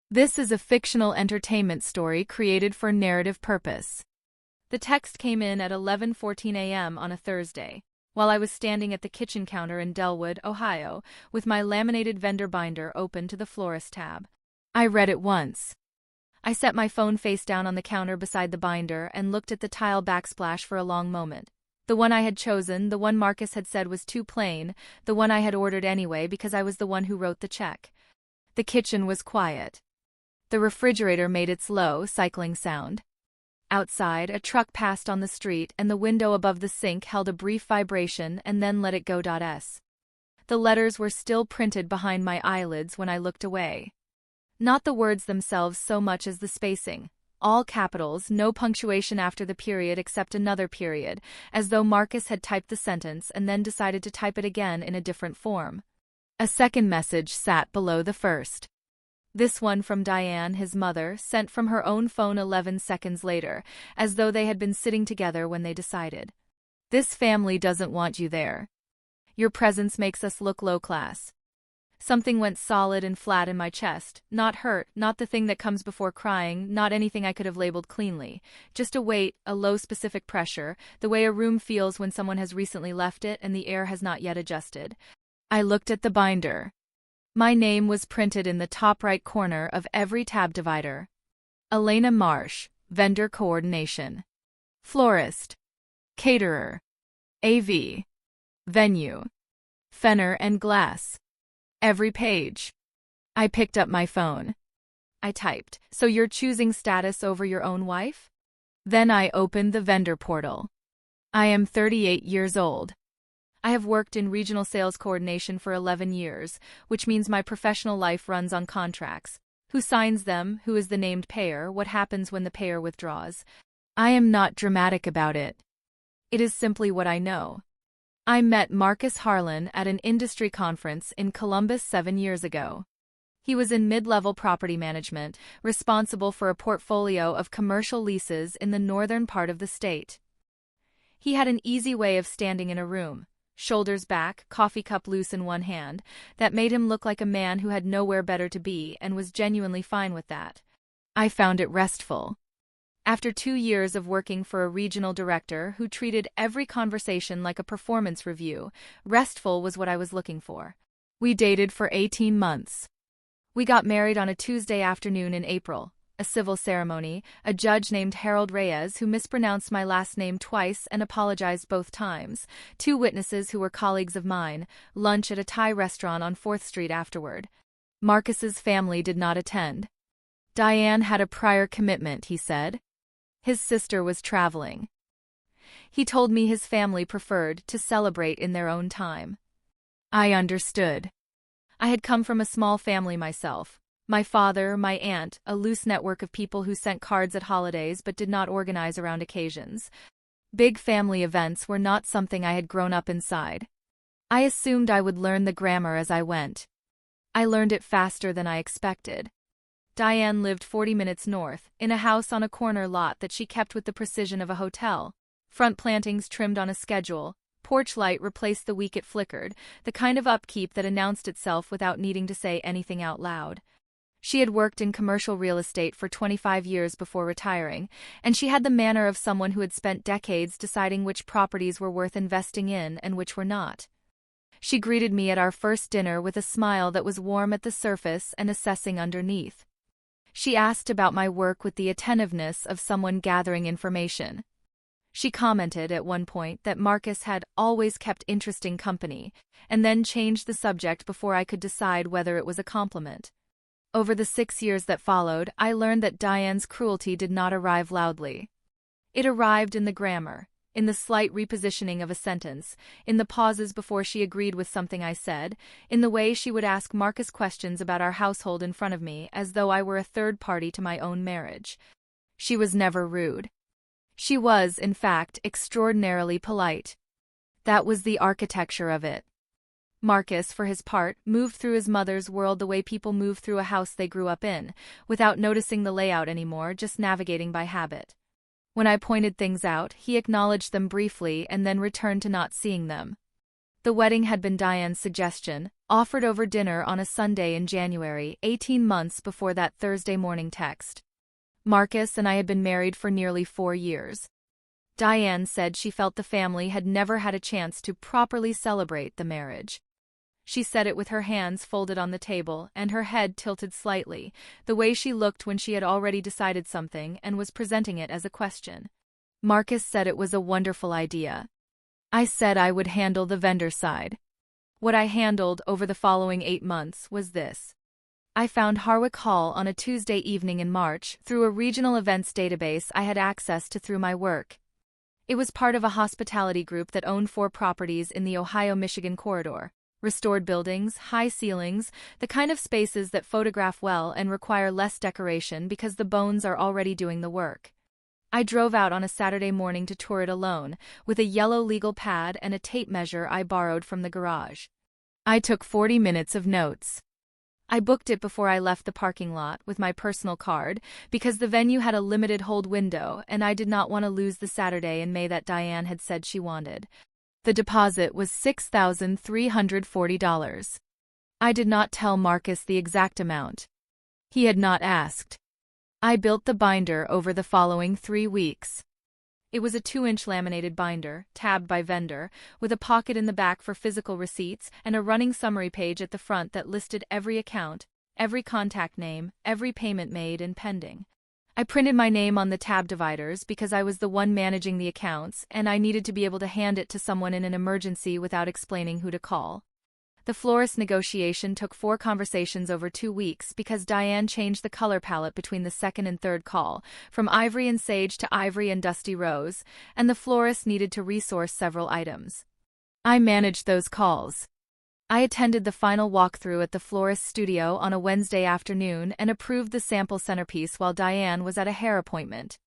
This is a fictional entertainment story created for narrative purpose. The text came in at 11:14 a.m. on a Thursday, while I was standing at the kitchen counter in Delwood, Ohio, with my laminated vendor binder open to the florist tab. I read it once. I set my phone face down on the counter beside the binder and looked at the tile backsplash for a long moment. The one I had chosen, the one Marcus had said was too plain, the one I had ordered anyway because I was the one who wrote the check. The kitchen was quiet. The refrigerator made its low, cycling sound. Outside, a truck passed on the street and the window above the sink held a brief vibration and then let it go. The letters were still printed behind my eyelids when I looked away. Not the words themselves so much as the spacing. All capitals, no punctuation after the period except another period, as though Marcus had typed the sentence and then decided to type it again in a different form. A second message sat below the first. This one from Diane, his mother, sent from her own phone 11 seconds later, as though they had been sitting together when they decided. This family doesn't want you there. Your presence makes us look low class. Something went solid and flat in my chest, not hurt, not the thing that comes before crying, not anything I could have labeled cleanly, just a weight, a low specific pressure, the way a room feels when someone has recently left it and the air has not yet adjusted. I looked at the binder. My name was printed in the top right corner of every tab divider. Elena Marsh, Vendor Coordination. Florist. Caterer. AV. Venue. Fenner and Glass. Every page. I picked up my phone. I typed, "So you're choosing status over your own wife?" Then I opened the vendor portal. I am 38 years old. I have worked in regional sales coordination for 11 years, which means my professional life runs on contracts. Who signs them, who is the named payer, what happens when the payer withdraws. I am not dramatic about it. It is simply what I know. I met Marcus Harlan at an industry conference in Columbus 7 years ago. He was in mid-level property management, responsible for a portfolio of commercial leases in the northern part of the state. He had an easy way of standing in a room, shoulders back, coffee cup loose in one hand, that made him look like a man who had nowhere better to be and was genuinely fine with that. I found it restful. After 2 years of working for a regional director who treated every conversation like a performance review, restful was what I was looking for. We dated for 18 months. We got married on a Tuesday afternoon in April. A civil ceremony, a judge named Harold Reyes who mispronounced my last name twice and apologized both times, 2 witnesses who were colleagues of mine, lunch at a Thai restaurant on 4th Street afterward. Marcus's family did not attend. Diane had a prior commitment, he said. His sister was traveling. He told me his family preferred to celebrate in their own time. I understood. I had come from a small family myself. My father, my aunt, a loose network of people who sent cards at holidays but did not organize around occasions. Big family events were not something I had grown up inside. I assumed I would learn the grammar as I went. I learned it faster than I expected. Diane lived 40 minutes north, in a house on a corner lot that she kept with the precision of a hotel. Front plantings trimmed on a schedule, porch light replaced the week it flickered, the kind of upkeep that announced itself without needing to say anything out loud. She had worked in commercial real estate for 25 years before retiring, and she had the manner of someone who had spent decades deciding which properties were worth investing in and which were not. She greeted me at our first dinner with a smile that was warm at the surface and assessing underneath. She asked about my work with the attentiveness of someone gathering information. She commented at one point that Marcus had always kept interesting company, and then changed the subject before I could decide whether it was a compliment. Over the 6 years that followed, I learned that Diane's cruelty did not arrive loudly. It arrived in the grammar, in the slight repositioning of a sentence, in the pauses before she agreed with something I said, in the way she would ask Marcus questions about our household in front of me as though I were a third party to my own marriage. She was never rude. She was, in fact, extraordinarily polite. That was the architecture of it. Marcus, for his part, moved through his mother's world the way people move through a house they grew up in, without noticing the layout anymore, just navigating by habit. When I pointed things out, he acknowledged them briefly and then returned to not seeing them. The wedding had been Diane's suggestion, offered over dinner on a Sunday in January, 18 months before that Thursday morning text. Marcus and I had been married for nearly 4 years. Diane said she felt the family had never had a chance to properly celebrate the marriage. She said it with her hands folded on the table and her head tilted slightly, the way she looked when she had already decided something and was presenting it as a question. Marcus said it was a wonderful idea. I said I would handle the vendor side. What I handled over the following 8 months was this. I found Harwick Hall on a Tuesday evening in March through a regional events database I had access to through my work. It was part of a hospitality group that owned 4 properties in the Ohio-Michigan corridor. Restored buildings, high ceilings, the kind of spaces that photograph well and require less decoration because the bones are already doing the work. I drove out on a Saturday morning to tour it alone, with a yellow legal pad and a tape measure I borrowed from the garage. I took 40 minutes of notes. I booked it before I left the parking lot with my personal card because the venue had a limited hold window and I did not want to lose the Saturday in May that Diane had said she wanted. The deposit was $6,340. I did not tell Marcus the exact amount. He had not asked. I built the binder over the following 3 weeks. It was a 2-inch laminated binder, tabbed by vendor, with a pocket in the back for physical receipts and a running summary page at the front that listed every account, every contact name, every payment made and pending. I printed my name on the tab dividers because I was the one managing the accounts and I needed to be able to hand it to someone in an emergency without explaining who to call. The florist negotiation took 4 conversations over 2 weeks because Diane changed the color palette between the second and third call, from ivory and sage to ivory and dusty rose, and the florist needed to resource several items. I managed those calls. I attended the final walkthrough at the florist's studio on a Wednesday afternoon and approved the sample centerpiece while Diane was at a hair appointment.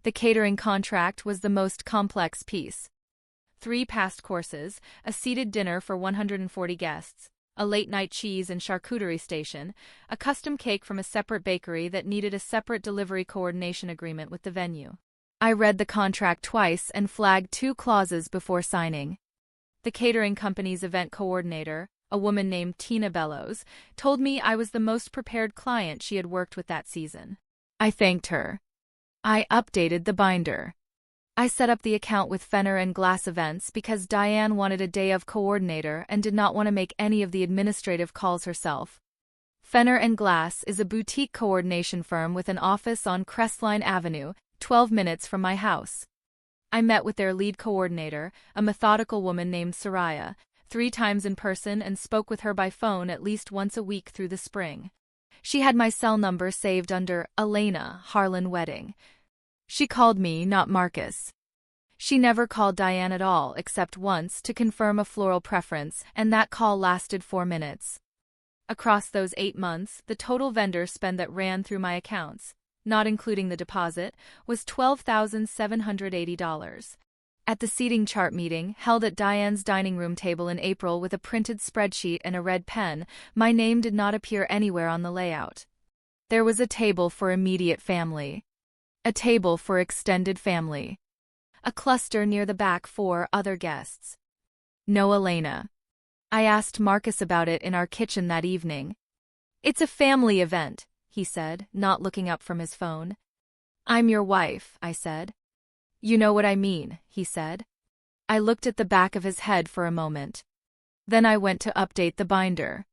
The catering contract was the most complex piece. 3 past courses, a seated dinner for 140 guests, a late-night cheese and charcuterie station, a custom cake from a separate bakery that needed a separate delivery coordination agreement with the venue. I read the contract twice and flagged 2 clauses before signing. The catering company's event coordinator, a woman named Tina Bellows, told me I was the most prepared client she had worked with that season. I thanked her. I updated the binder. I set up the account with Fenner and Glass Events because Diane wanted a day of coordinator and did not want to make any of the administrative calls herself. Fenner and Glass is a boutique coordination firm with an office on Crestline Avenue, 12 minutes from my house. I met with their lead coordinator, a methodical woman named Soraya, 3 times in person and spoke with her by phone at least once a week through the spring. She had my cell number saved under Elena Harlan Wedding. She called me, not Marcus. She never called Diane at all except once to confirm a floral preference, and that call lasted 4 minutes. Across those 8 months, the total vendor spend that ran through my accounts, not including the deposit, was $12,780. At the seating chart meeting, held at Diane's dining room table in April with a printed spreadsheet and a red pen, my name did not appear anywhere on the layout. There was a table for immediate family. A table for extended family. A cluster near the back for other guests. No Elena. I asked Marcus about it in our kitchen that evening. It's a family event, he said, not looking up from his phone. I'm your wife, I said. You know what I mean, he said. I looked at the back of his head for a moment. Then I went to update the binder.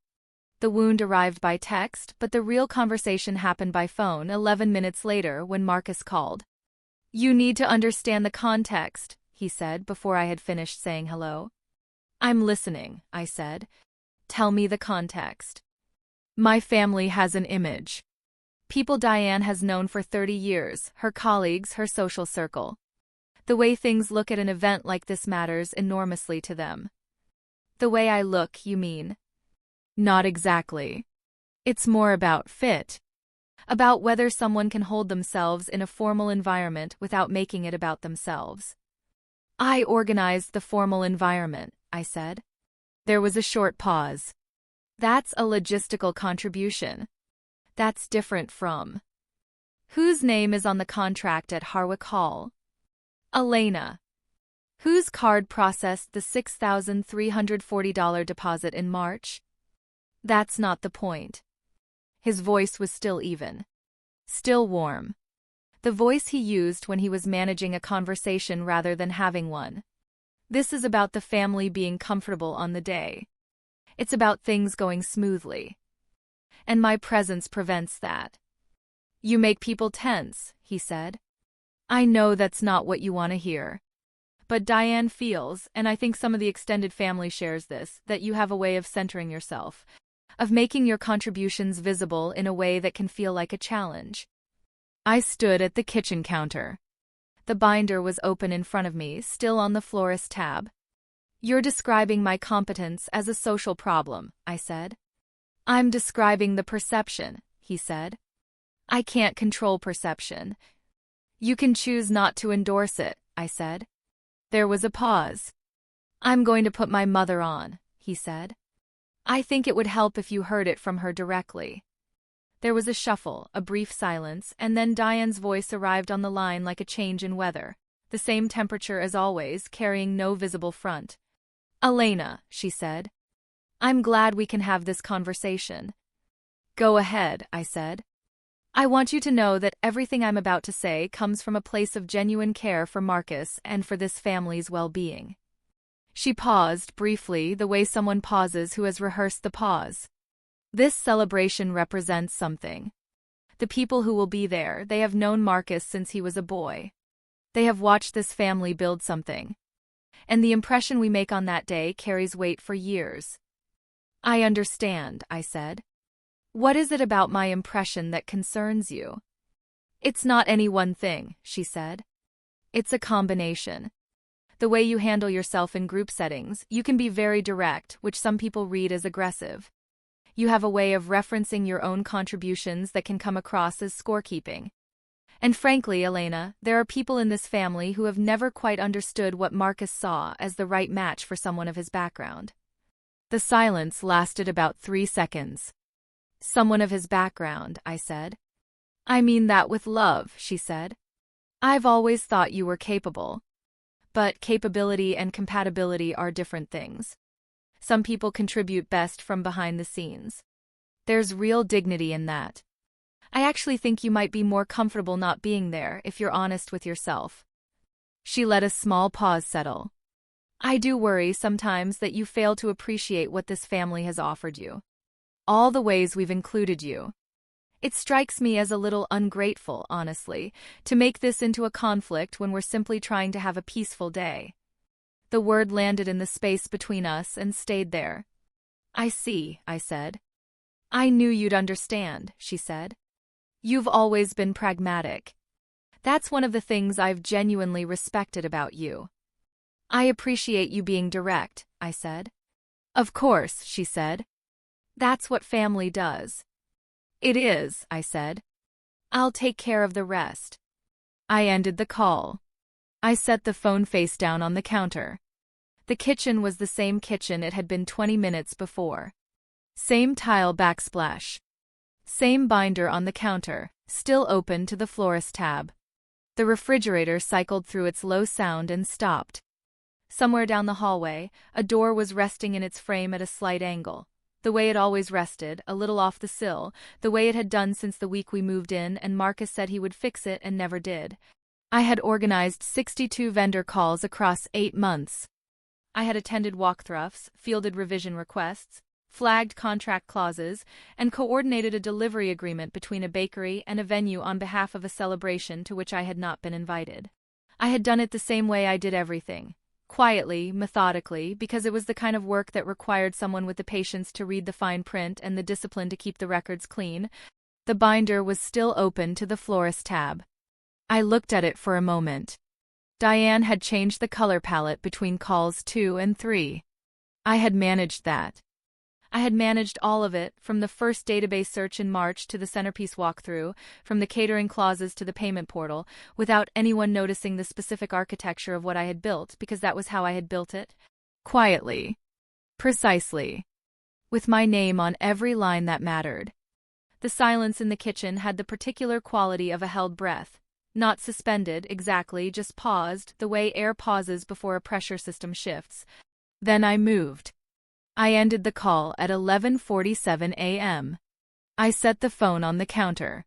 The wound arrived by text, but the real conversation happened by phone 11 minutes later when Marcus called. You need to understand the context, he said before I had finished saying hello. I'm listening, I said. Tell me the context. My family has an image. People Diane has known for 30 years, her colleagues, her social circle. The way things look at an event like this matters enormously to them. The way I look, you mean? Not exactly. It's more about fit. About whether someone can hold themselves in a formal environment without making it about themselves. I organized the formal environment, I said. There was a short pause. That's a logistical contribution. That's different from. Whose name is on the contract at Harwick Hall? Elena. Whose card processed the $6,340 deposit in March? That's not the point. His voice was still even. Still warm. The voice he used when he was managing a conversation rather than having one. This is about the family being comfortable on the day. It's about things going smoothly. And my presence prevents that. You make people tense, he said. I know that's not what you want to hear. But Diane feels, and I think some of the extended family shares this, that you have a way of centering yourself, of making your contributions visible in a way that can feel like a challenge. I stood at the kitchen counter. The binder was open in front of me, still on the florist tab. You're describing my competence as a social problem, I said. I'm describing the perception, he said. I can't control perception. You can choose not to endorse it, I said. There was a pause. I'm going to put my mother on, he said. I think it would help if you heard it from her directly. There was a shuffle, a brief silence, and then Diane's voice arrived on the line like a change in weather, the same temperature as always, carrying no visible front. Elena, she said. I'm glad we can have this conversation. Go ahead, I said. I want you to know that everything I'm about to say comes from a place of genuine care for Marcus and for this family's well-being. She paused briefly, the way someone pauses who has rehearsed the pause. This celebration represents something. The people who will be there, they have known Marcus since he was a boy. They have watched this family build something. And the impression we make on that day carries weight for years. I understand, I said. What is it about my impression that concerns you? It's not any one thing, she said. It's a combination. The way you handle yourself in group settings, you can be very direct, which some people read as aggressive. You have a way of referencing your own contributions that can come across as scorekeeping. And frankly, Elena, there are people in this family who have never quite understood what Marcus saw as the right match for someone of his background. The silence lasted about 3 seconds. Someone of his background, I said. I mean that with love, she said. I've always thought you were capable. But capability and compatibility are different things. Some people contribute best from behind the scenes. There's real dignity in that. I actually think you might be more comfortable not being there if you're honest with yourself. She let a small pause settle. I do worry sometimes that you fail to appreciate what this family has offered you. All the ways we've included you. It strikes me as a little ungrateful, honestly, to make this into a conflict when we're simply trying to have a peaceful day. The word landed in the space between us and stayed there. I see, I said. I knew you'd understand, she said. You've always been pragmatic. That's one of the things I've genuinely respected about you. I appreciate you being direct, I said. Of course, she said. That's what family does. It is, I said. I'll take care of the rest. I ended the call. I set the phone face down on the counter. The kitchen was the same kitchen it had been 20 minutes before. Same tile backsplash. Same binder on the counter, still open to the florist tab. The refrigerator cycled through its low sound and stopped. Somewhere down the hallway, a door was resting in its frame at a slight angle. The way it always rested, a little off the sill, the way it had done since the week we moved in and Marcus said he would fix it and never did. I had organized 62 vendor calls across 8 months. I had attended walkthroughs, fielded revision requests, flagged contract clauses, and coordinated a delivery agreement between a bakery and a venue on behalf of a celebration to which I had not been invited. I had done it the same way I did everything. Quietly, methodically, because it was the kind of work that required someone with the patience to read the fine print and the discipline to keep the records clean. The binder was still open to the florist tab. I looked at it for a moment. Diane had changed the color palette between calls 2 and 3. I had managed that. I had managed all of it, from the first database search in March to the centerpiece walkthrough, from the catering clauses to the payment portal, without anyone noticing the specific architecture of what I had built because that was how I had built it. Quietly. Precisely. With my name on every line that mattered. The silence in the kitchen had the particular quality of a held breath. Not suspended, exactly, just paused, the way air pauses before a pressure system shifts. Then I moved. I ended the call at 11:47 a.m. I set the phone on the counter.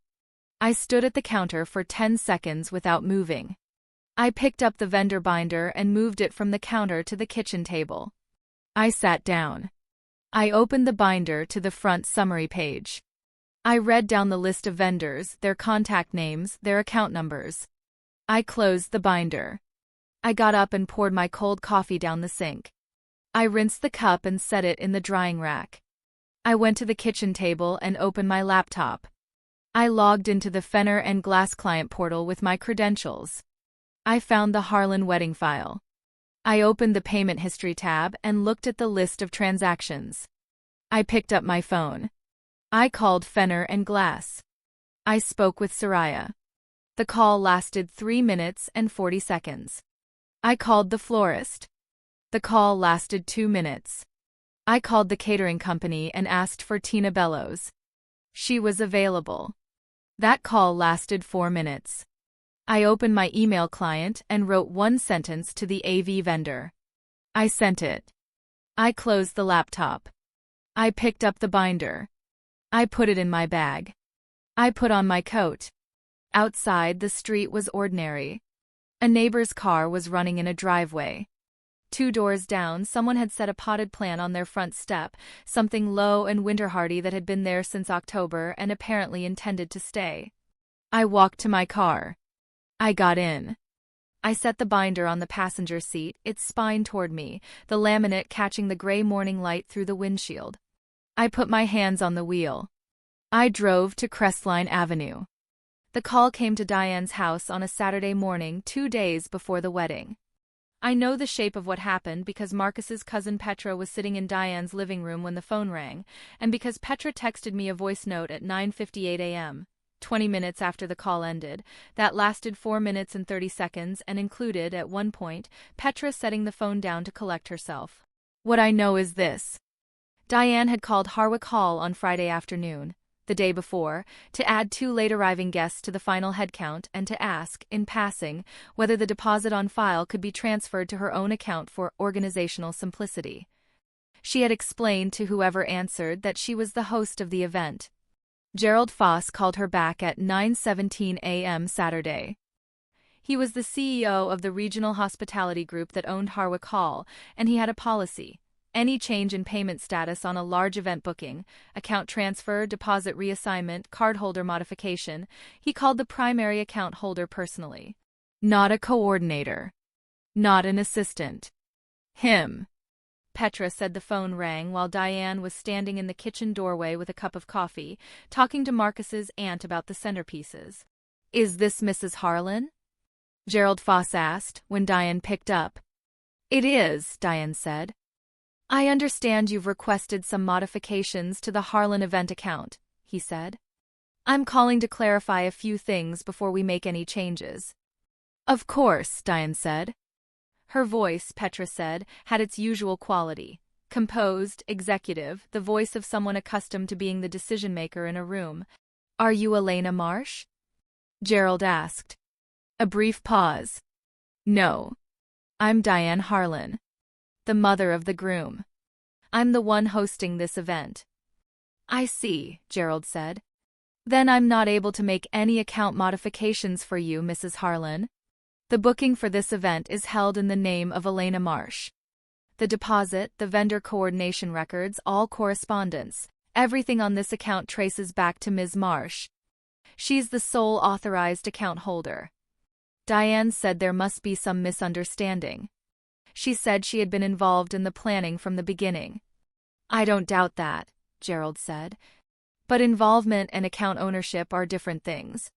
I stood at the counter for 10 seconds without moving. I picked up the vendor binder and moved it from the counter to the kitchen table. I sat down. I opened the binder to the front summary page. I read down the list of vendors, their contact names, their account numbers. I closed the binder. I got up and poured my cold coffee down the sink. I rinsed the cup and set it in the drying rack. I went to the kitchen table and opened my laptop. I logged into the Fenner and Glass client portal with my credentials. I found the Harlan wedding file. I opened the payment history tab and looked at the list of transactions. I picked up my phone. I called Fenner and Glass. I spoke with Soraya. The call lasted 3 minutes and 40 seconds. I called the florist. The call lasted 2 minutes. I called the catering company and asked for Tina Bellows. She was available. That call lasted 4 minutes. I opened my email client and wrote one sentence to the AV vendor. I sent it. I closed the laptop. I picked up the binder. I put it in my bag. I put on my coat. Outside, the street was ordinary. A neighbor's car was running in a driveway. 2 doors down, someone had set a potted plant on their front step, something low and winter-hardy that had been there since October and apparently intended to stay. I walked to my car. I got in. I set the binder on the passenger seat, its spine toward me, the laminate catching the gray morning light through the windshield. I put my hands on the wheel. I drove to Crestline Avenue. The call came to Diane's house on a Saturday morning, 2 days before the wedding. I know the shape of what happened because Marcus's cousin Petra was sitting in Diane's living room when the phone rang, and because Petra texted me a voice note at 9:58 a.m., 20 minutes after the call ended, that lasted 4 minutes and 30 seconds and included, at one point, Petra setting the phone down to collect herself. What I know is this. Diane had called Harwick Hall on Friday afternoon, the day before, to add 2 late-arriving guests to the final headcount and to ask, in passing, whether the deposit on file could be transferred to her own account for organizational simplicity. She had explained to whoever answered that she was the host of the event. Gerald Foss called her back at 9:17 a.m. Saturday. He was the CEO of the regional hospitality group that owned Harwick Hall, and he had a policy. Any change in payment status on a large event booking, account transfer, deposit reassignment, cardholder modification, he called the primary account holder personally. Not a coordinator. Not an assistant. Him. Petra said the phone rang while Diane was standing in the kitchen doorway with a cup of coffee, talking to Marcus's aunt about the centerpieces. Is this Mrs. Harlan? Gerald Foss asked, when Diane picked up. It is, Diane said. I understand you've requested some modifications to the Harlan event account, he said. I'm calling to clarify a few things before we make any changes. Of course, Diane said. Her voice, Petra said, had its usual quality. Composed, executive, the voice of someone accustomed to being the decision-maker in a room. Are you Elena Marsh? Gerald asked. A brief pause. No. I'm Diane Harlan, the mother of the groom. I'm the one hosting this event. I see, Gerald said. Then I'm not able to make any account modifications for you, Mrs. Harlan. The booking for this event is held in the name of Elena Marsh. The deposit, the vendor coordination records, all correspondence, everything on this account traces back to Ms. Marsh. She's the sole authorized account holder. Diane said there must be some misunderstanding. She said she had been involved in the planning from the beginning. I don't doubt that, Gerald said. But involvement and account ownership are different things.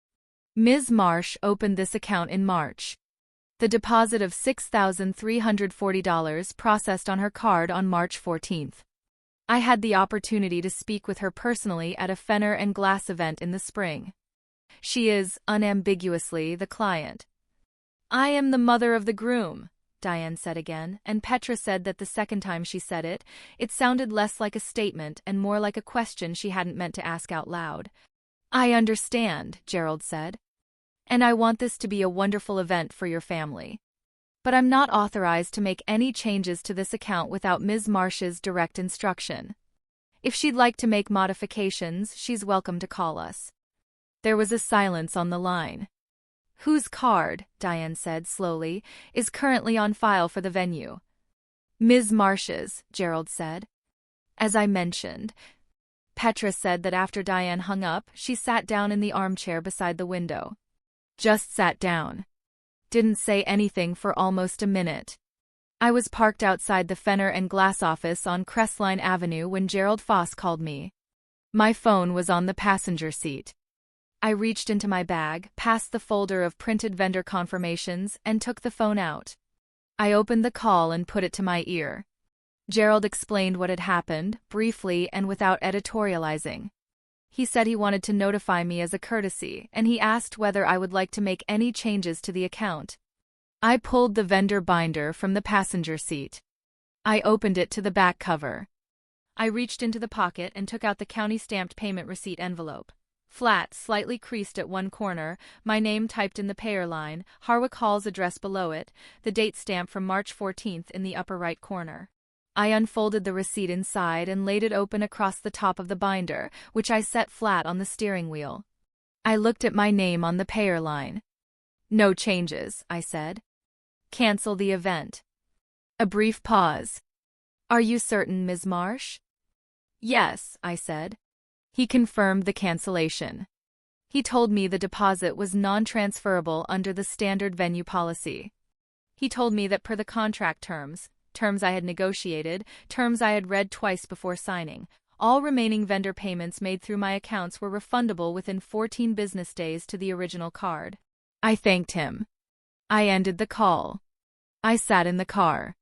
Ms. Marsh opened this account in March. The deposit of $6,340 processed on her card on March 14th. I had the opportunity to speak with her personally at a Fenner and Glass event in the spring. She is, unambiguously, the client. I am the mother of the groom, Diane said again, and Petra said that the second time she said it, it sounded less like a statement and more like a question she hadn't meant to ask out loud. I understand, Gerald said. And I want this to be a wonderful event for your family. But I'm not authorized to make any changes to this account without Ms. Marsh's direct instruction. If she'd like to make modifications, she's welcome to call us." There was a silence on the line. "Whose card," Diane said slowly, "is currently on file for the venue?" "Ms. Marsh's," Gerald said. "As I mentioned." Petra said that after Diane hung up, she sat down in the armchair beside the window. Just sat down. Didn't say anything for almost a minute. I was parked outside the Fenner and Glass office on Crestline Avenue when Gerald Foss called me. My phone was on the passenger seat. I reached into my bag, past the folder of printed vendor confirmations, and took the phone out. I opened the call and put it to my ear. Gerald explained what had happened, briefly and without editorializing. He said he wanted to notify me as a courtesy, and he asked whether I would like to make any changes to the account. I pulled the vendor binder from the passenger seat. I opened it to the back cover. I reached into the pocket and took out the county-stamped payment receipt envelope. Flat, slightly creased at one corner, my name typed in the payer line, Harwick Hall's address below it, the date stamp from March 14th in the upper right corner. I unfolded the receipt inside and laid it open across the top of the binder, which I set flat on the steering wheel. I looked at my name on the payer line. "No changes," I said. "Cancel the event." A brief pause. "Are you certain, Ms. Marsh?" "Yes," I said. He confirmed the cancellation. He told me the deposit was non-transferable under the standard venue policy. He told me that per the contract terms I had negotiated, terms I had read twice before signing, all remaining vendor payments made through my accounts were refundable within 14 business days to the original card. I thanked him. I ended the call. I sat in the car.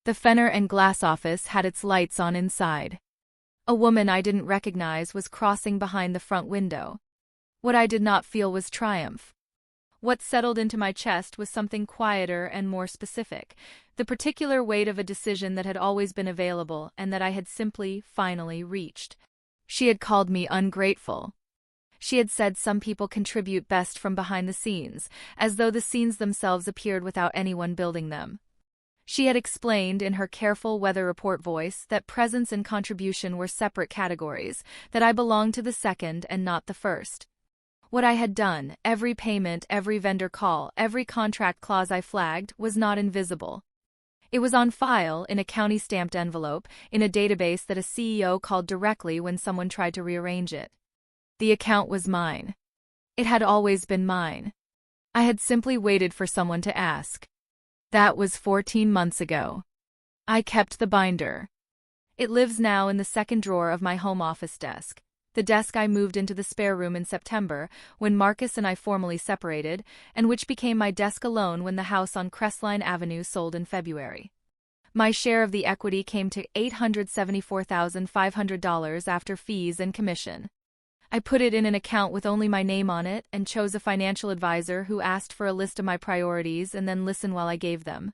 The Fenner and Glass office had its lights on inside. A woman I didn't recognize was crossing behind the front window. What I did not feel was triumph. What settled into my chest was something quieter and more specific, the particular weight of a decision that had always been available and that I had simply, finally reached. She had called me ungrateful. She had said some people contribute best from behind the scenes, as though the scenes themselves appeared without anyone building them. She had explained in her careful weather report voice that presence and contribution were separate categories, that I belonged to the second and not the first. What I had done, every payment, every vendor call, every contract clause I flagged, was not invisible. It was on file in a county-stamped envelope, in a database that a CEO called directly when someone tried to rearrange it. The account was mine. It had always been mine. I had simply waited for someone to ask. That was 14 months ago. I kept the binder. It lives now in the second drawer of my home office desk, the desk I moved into the spare room in September, when Marcus and I formally separated, and which became my desk alone when the house on Crestline Avenue sold in February. My share of the equity came to $874,500 after fees and commission. I put it in an account with only my name on it and chose a financial advisor who asked for a list of my priorities and then listened while I gave them.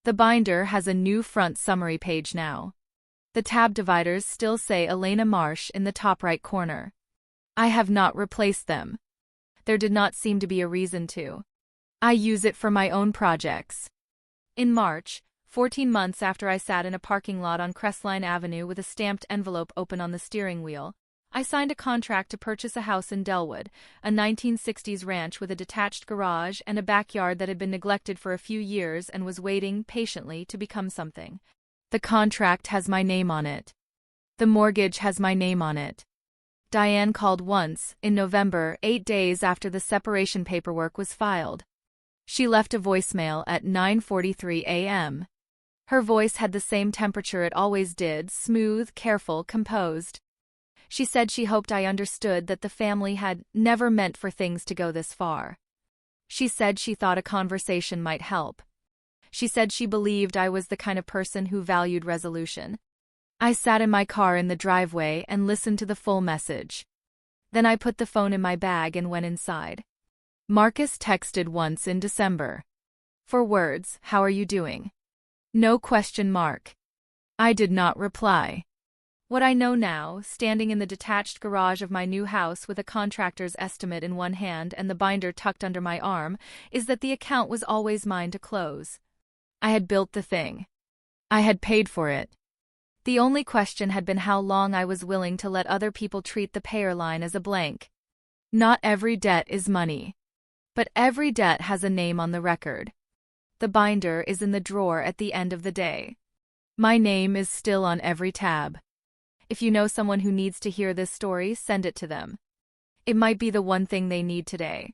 The binder has a new front summary page now. The tab dividers still say Elena Marsh in the top right corner. I have not replaced them. There did not seem to be a reason to. I use it for my own projects. In March, 14 months after I sat in a parking lot on Crestline Avenue with a stamped envelope open on the steering wheel, I signed a contract to purchase a house in Delwood, a 1960s ranch with a detached garage and a backyard that had been neglected for a few years and was waiting patiently to become something. The contract has my name on it. The mortgage has my name on it. Diane called once, in November, 8 days after the separation paperwork was filed. She left a voicemail at 9:43 a.m. Her voice had the same temperature it always did, smooth, careful, composed. She said she hoped I understood that the family had never meant for things to go this far. She said she thought a conversation might help. She said she believed I was the kind of person who valued resolution. I sat in my car in the driveway and listened to the full message. Then I put the phone in my bag and went inside. Marcus texted once in December. 4 words, "How are you doing?" No question mark. I did not reply. What I know now, standing in the detached garage of my new house with a contractor's estimate in one hand and the binder tucked under my arm, is that the account was always mine to close. I had built the thing. I had paid for it. The only question had been how long I was willing to let other people treat the payer line as a blank. Not every debt is money. But every debt has a name on the record. The binder is in the drawer at the end of the day. My name is still on every tab. If you know someone who needs to hear this story, send it to them. It might be the one thing they need today.